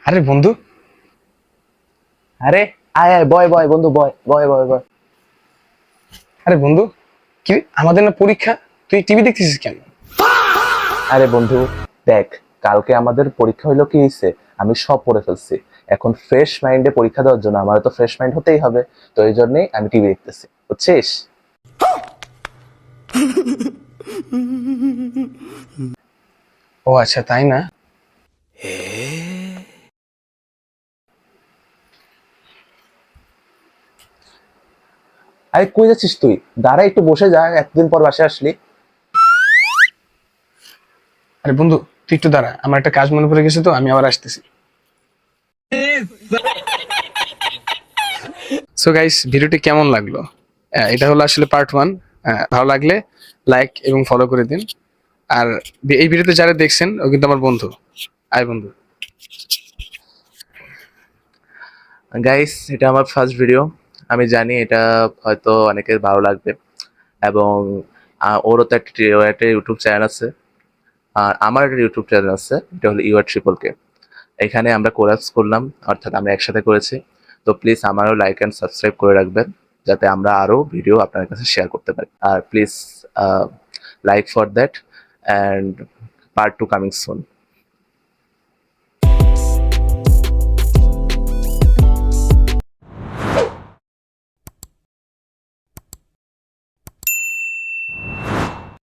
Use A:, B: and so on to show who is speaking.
A: আরে বন্ধু,
B: আরে আয় আয় বয় বয় বন্ধু বয় বয় বয় বয়।
A: আরে বন্ধু, কি আমাদের না পরীক্ষা? তুই টিভি দেখতেছিস কেন?
B: আরে বন্ধু, দেখ, কালকে আমাদের পরীক্ষা হইলো, কি হয়েছে, আমি সব পড়ে ফেলছি। এখন ফ্রেশ মাইন্ডে পরীক্ষা দেওয়ার জন্য আমার তো ফ্রেশ মাইন্ড হতেই হবে। তো এই জন্যই আমি টিভি দেখতেছি, বুঝছিস?
A: ও আচ্ছা, তাই না?
B: আরে কই যাচ্ছিস তুই? দাঁড়া, একটু বসে যা, এতদিন পর বাসে আসলি।
A: আরে বন্ধু, তুই একটু দাঁড়া, আমার একটা কাজ মনে পড়ে গেছে, তো আমি আবার আসতেছি। সো গাইস, ভিডিওটি কেমন লাগলো? এটা হলো আসলে পার্ট 1। ভালো লাগলে লাইক এবং ফলো করে দিন। আর এই ভিডিওতে যারা দেখছেন ও কিন্তু আমার বন্ধু। আয় বন্ধু।
B: গাইস, এটা আমার ফার্স্ট ভিডিও। আমি জানি এটা হয়তো অনেকের ভালো লাগবে, এবং ওরও তো একটা ইউটিউব চ্যানেল আছে, আর আমার একটা ইউটিউব চ্যানেল আছে, এটা হলো ইউআর ট্রিপল কে। এখানে আমরা কোলাপস করলাম, অর্থাৎ আমরা একসাথে করেছি। তো প্লিজ আমারও লাইক অ্যান্ড সাবস্ক্রাইব করে রাখবেন, যাতে আমরা আরও ভিডিও আপনার কাছে শেয়ার করতে পারি। আর please like for that, and part 2 coming soon.